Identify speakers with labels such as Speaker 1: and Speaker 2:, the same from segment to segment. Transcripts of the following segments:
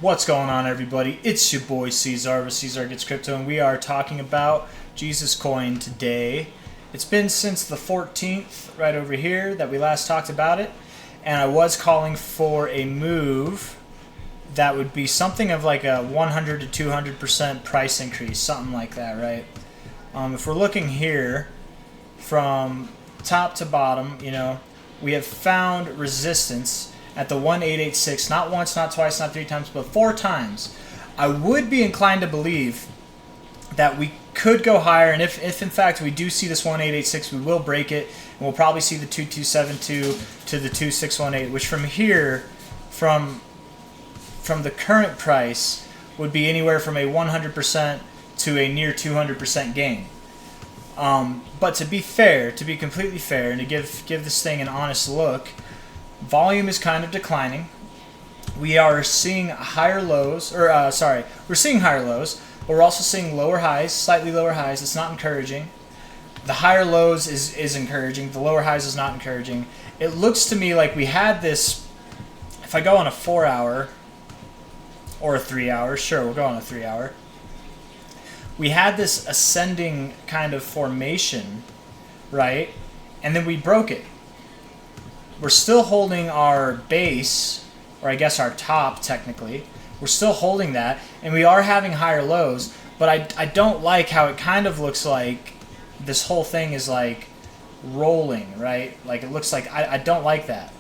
Speaker 1: What's going on, everybody? It's your boy C-Zar with C-Zar Gets Crypto, and we are talking about Jesus Coin today. It's been since the 14th, right over here, that we last talked about it, and I was calling for a move that would be something of like a 100 to 200% price increase, something like that, right? If we're looking here from top to bottom, we have found resistance at the 1886, not once, not twice, not three times, but 4 times. I would be inclined to believe that we could go higher, and if in fact we do see this 1886, we will break it, and we'll probably see the 2272 to the 2618, which from here, from the current price, would be anywhere from a 100% to a near 200% gain. But to be fair, to be completely fair, and to give this thing an honest look, volume is kind of declining. We are seeing higher lows, we're seeing higher lows, but we're also seeing lower highs, slightly lower highs. It's not encouraging. The higher lows is encouraging. The lower highs is not encouraging. It looks to me like we had this, if I go on a 4-hour or a 3-hour, sure, we'll go on a 3-hour. We had this ascending kind of formation, right? And then we broke it. We're still holding our base, or I guess our top technically. We're still holding that, and we are having higher lows, but I don't like how it kind of looks like this whole thing is like rolling, right? Like it looks like, I don't like that,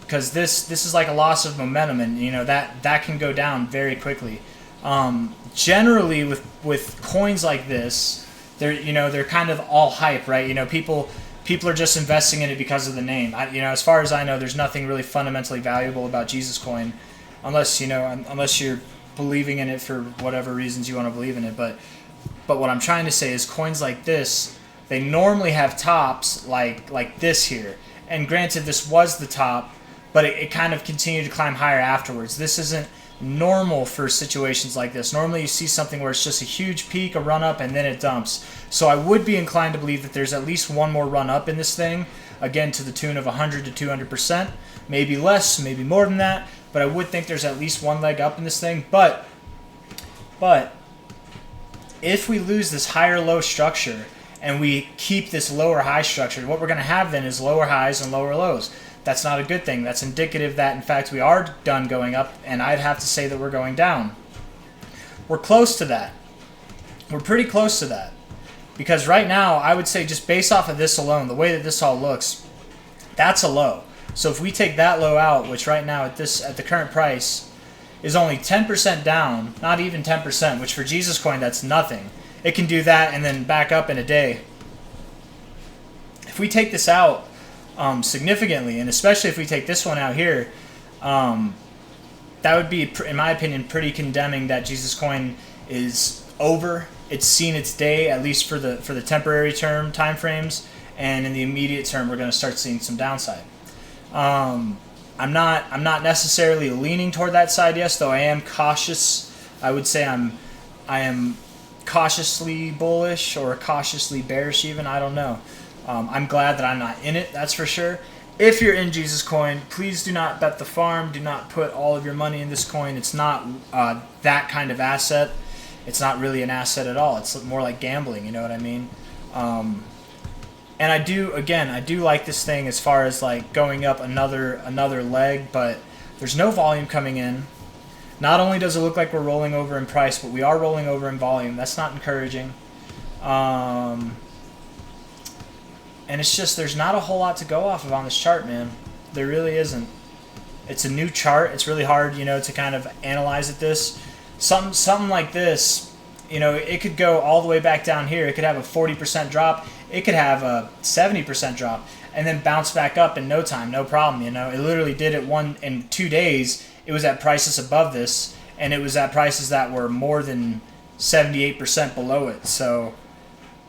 Speaker 1: because this is like a loss of momentum, and that can go down very quickly. Generally with coins like this, they're kind of all hype, right? People are just investing in it because of the name. As far as I know, there's nothing really fundamentally valuable about Jesus Coin, unless you're believing in it for whatever reasons you want to believe in it. But what I'm trying to say is coins like this, they normally have tops like this here. And granted, this was the top, but it kind of continued to climb higher afterwards. This isn't normal for situations like this. Normally you see something where it's just a huge peak, a run up, and then it dumps. So I would be inclined to believe that there's at least one more run up in this thing, again to the tune of 100 to 200%, maybe less, maybe more than that, but I would think there's at least one leg up in this thing. But if we lose this higher low structure and we keep this lower high structure, what we're going to have then is lower highs and lower lows. That's not a good thing. That's indicative that, in fact, we are done going up, and I'd have to say that we're going down. We're close to that. We're pretty close to that. Because right now, I would say just based off of this alone, the way that this all looks, that's a low. So if we take that low out, which right now at the current price is only 10% down, not even 10%, which for Jesus Coin, that's nothing. It can do that and then back up in a day. If we take this out significantly, and especially if we take this one out here, that would be, in my opinion, pretty condemning that Jesus Coin is over. It's seen its day, at least for the temporary term time frames, and in the immediate term, we're going to start seeing some downside. I'm not necessarily leaning toward that side, yes, though I am cautious. I would say I am cautiously bullish or cautiously bearish even. I don't know. I'm glad that I'm not in it, that's for sure. If you're in Jesus Coin, please do not bet the farm. Do not put all of your money in this coin. It's not that kind of asset. It's not really an asset at all. It's more like gambling, you know what I mean? And I do like this thing as far as like going up another leg, but there's no volume coming in. Not only does it look like we're rolling over in price, but we are rolling over in volume. That's not encouraging. And it's just, there's not a whole lot to go off of on this chart, man. There really isn't. It's a new chart. It's really hard, to kind of analyze it. Something like this, it could go all the way back down here. It could have a 40% drop. It could have a 70% drop and then bounce back up in no time, no problem. It literally did it in 2 days. It was at prices above this, and it was at prices that were more than 78% below it. So,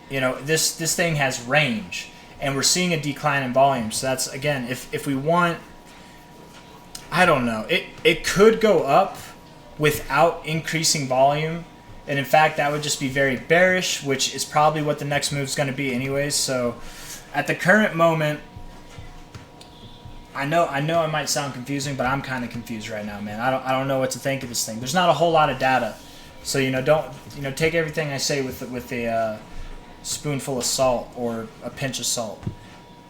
Speaker 1: this thing has range. And we're seeing a decline in volume. So that's, again, if we want, I don't know. It could go up without increasing volume. And in fact, that would just be very bearish, which is probably what the next move is going to be anyways. So at the current moment, I know I might sound confusing, but I'm kind of confused right now, man. I don't know what to think of this thing. There's not a whole lot of data, so don't take everything I say with a spoonful of salt or a pinch of salt.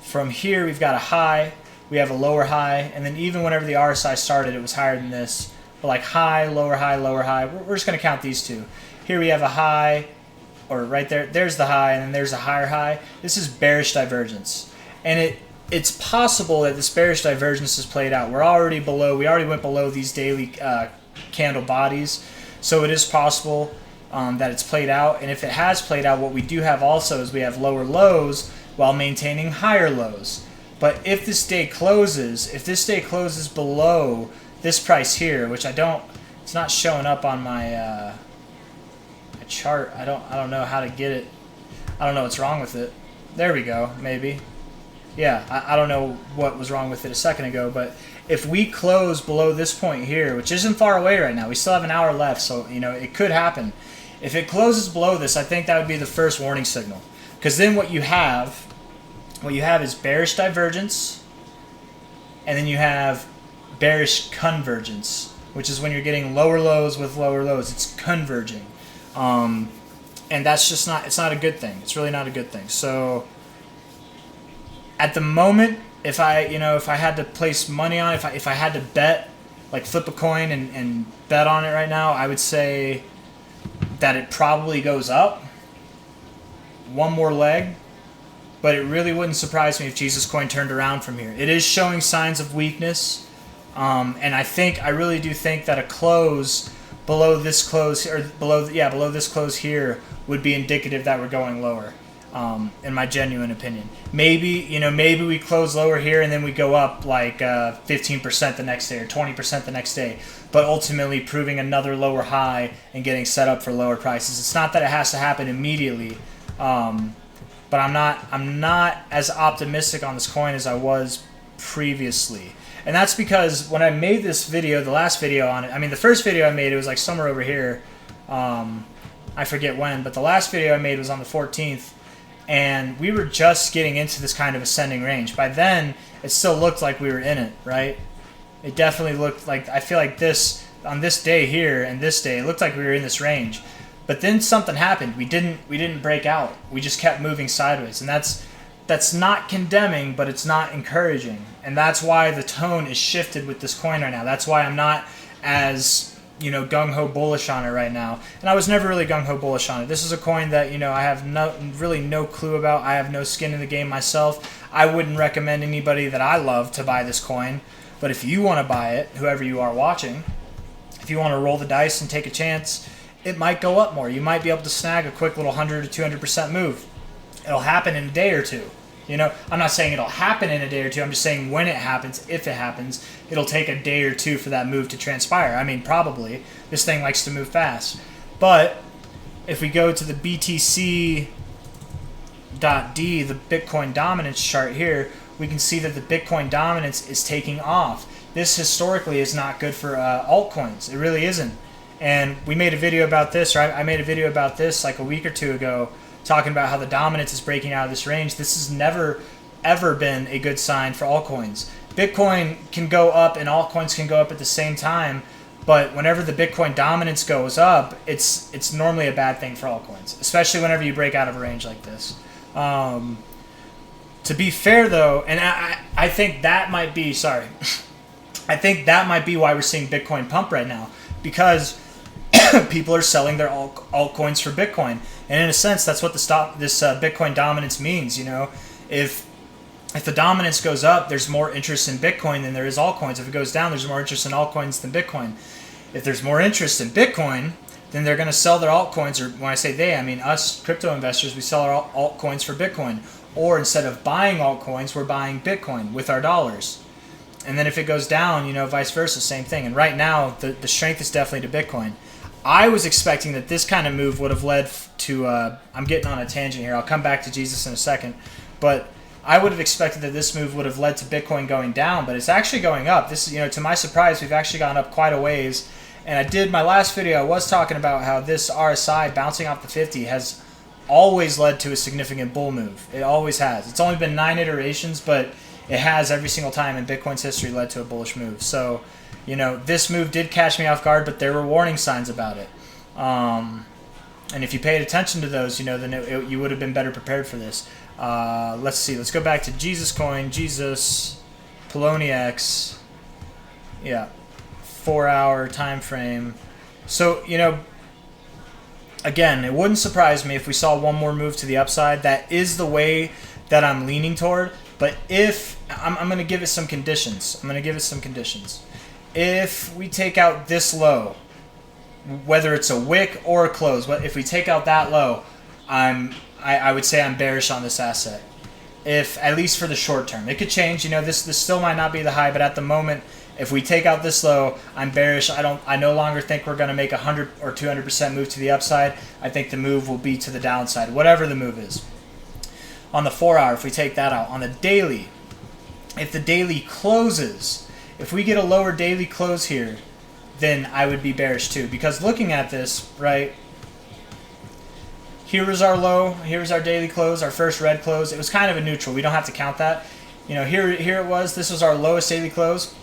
Speaker 1: From here, we've got a high, we have a lower high, and then even whenever the RSI started, it was higher than this. But like high, lower high, lower high. We're just gonna count these two. Here we have a high, or right there. There's the high, and then there's a higher high. This is bearish divergence, and it's possible that this bearish divergence is played out. We're already below. We already went below these daily candle bodies, so it is possible that it's played out. And if it has played out, what we do have also is we have lower lows while maintaining higher lows. But if this day closes, below this price here, which it's not showing up on my my chart. I don't know how to get it. I don't know what's wrong with it. There we go. Maybe. Yeah, I don't know what was wrong with it a second ago, but if we close below this point here, which isn't far away right now, we still have an hour left, so it could happen. If it closes below this, I think that would be the first warning signal, because then what you have is bearish divergence, and then you have bearish convergence, which is when you're getting lower lows with lower lows. It's converging, and that's just it's not a good thing. It's really not a good thing. So at the moment, if I had to place money on it, if I had to bet, like flip a coin and bet on it right now, I would say that it probably goes up one more leg, but it really wouldn't surprise me if Jesus Coin turned around from here. It is showing signs of weakness, and I really do think that a close below this close, or below this close here, would be indicative that we're going lower. In my genuine opinion, maybe we close lower here and then we go up like 15% the next day or 20% the next day, but ultimately proving another lower high and getting set up for lower prices. It's not that it has to happen immediately, but I'm not as optimistic on this coin as I was previously, and that's because when I made this video, the last video on it, the first video I made, it was like somewhere over here, I forget when, but the last video I made was on the 14th. And we were just getting into this kind of ascending range. By then, it still looked like we were in it, right? It definitely looked like, I feel like on this day here and this day, it looked like we were in this range. But then something happened. We didn't break out. We just kept moving sideways. And that's not condemning, but it's not encouraging. And that's why the tone is shifted with this coin right now. That's why I'm not as gung-ho bullish on it right now. And I was never really gung-ho bullish on it. This is a coin that, I have really no clue about. I have no skin in the game myself. I wouldn't recommend anybody that I love to buy this coin. But if you want to buy it, whoever you are watching, if you want to roll the dice and take a chance, it might go up more. You might be able to snag a quick little 100 to 200% move. It'll happen in a day or two. I'm not saying it'll happen in a day or two. I'm just saying when it happens, if it happens, it'll take a day or two for that move to transpire. Probably. This thing likes to move fast. But if we go to the BTC.D, the Bitcoin dominance chart here, we can see that the Bitcoin dominance is taking off. This historically is not good for altcoins. It really isn't. And we made a video about this, or I made a video about this like a week or two ago, talking about how the dominance is breaking out of this range. This has never, ever been a good sign for altcoins. Bitcoin can go up and altcoins can go up at the same time, but whenever the Bitcoin dominance goes up, it's normally a bad thing for altcoins, especially whenever you break out of a range like this. To be fair, though, and I think that might be, I think that might be why we're seeing Bitcoin pump right now, because people are selling their altcoins for Bitcoin. And in a sense, that's what this Bitcoin dominance means. If the dominance goes up, there's more interest in Bitcoin than there is altcoins. If it goes down, there's more interest in altcoins than Bitcoin. If there's more interest in Bitcoin, then they're going to sell their altcoins. Or when I say they, I mean us crypto investors. We sell our altcoins for Bitcoin. Or instead of buying altcoins, we're buying Bitcoin with our dollars. And then if it goes down, vice versa, same thing. And right now, the strength is definitely to Bitcoin. I was expecting that this kind of move would have led to, I'm getting on a tangent here, I'll come back to Jesus in a second, but I would have expected that this move would have led to Bitcoin going down, but it's actually going up. This is, to my surprise, we've actually gone up quite a ways, and I did, my last video, I was talking about how this RSI bouncing off the 50 has always led to a significant bull move. It always has. It's only been 9 iterations, but it has every single time in Bitcoin's history led to a bullish move. So, you know, this move did catch me off guard, but there were warning signs about it. And if you paid attention to those, you know, then you would have been better prepared for this. Let's see. Let's go back to Jesus Coin, Jesus, Poloniex. Yeah, 4-hour time frame. So, you know, again, it wouldn't surprise me if we saw one more move to the upside. That is the way that I'm leaning toward. But if I'm going to give it some conditions. If we take out this low, whether it's a wick or a close, if we take out that low, I would say I'm bearish on this asset. If at least for the short term, it could change. You know, this still might not be the high, but at the moment, if we take out this low, I'm bearish. I no longer think we're going to make 100 or 200% move to the upside. I think the move will be to the downside, whatever the move is. On the 4-hour, if we take that out, on the daily, if the daily closes, if we get a lower daily close here, then I would be bearish too. Because looking at this, right, here is our low, here's our daily close, our first red close. It was kind of a neutral. We don't have to count that. You know, here it was. This was our lowest daily close.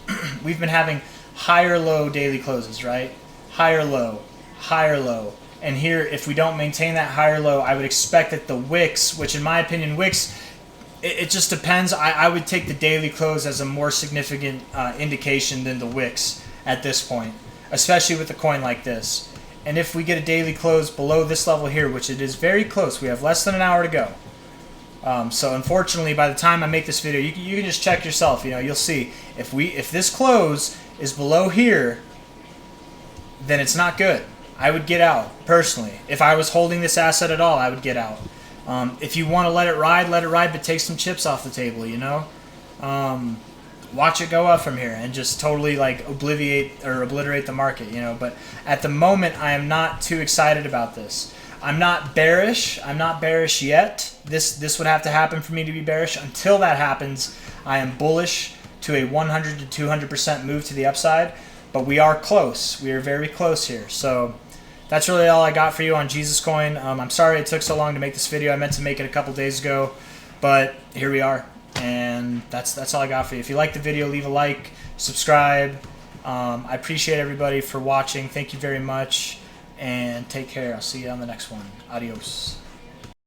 Speaker 1: We've been having higher low daily closes, right? Higher low, higher low. And here, if we don't maintain that higher low, I would expect that the wicks, which in my opinion, wicks, it just depends. I would take the daily close as a more significant indication than the wicks at this point, especially with a coin like this. And if we get a daily close below this level here, which it is very close, we have less than an hour to go. So unfortunately, by the time I make this video, you can just check yourself. You know, you'll see if this close is below here, then it's not good. I would get out personally. If I was holding this asset at all, I would get out. If you want to let it ride, but take some chips off the table. You know, watch it go up from here and just totally like obliterate the market. You know, but at the moment, I am not too excited about this. I'm not bearish. I'm not bearish yet. This would have to happen for me to be bearish. Until that happens, I am bullish to a 100 to 200% move to the upside. But we are close. We are very close here. So that's really all I got for you on Jesus Coin. I'm sorry it took so long to make this video. I meant to make it a couple days ago, but here we are. And that's all I got for you. If you liked the video, leave a like, subscribe. I appreciate everybody for watching. Thank you very much. And take care. I'll see you on the next one. Adios.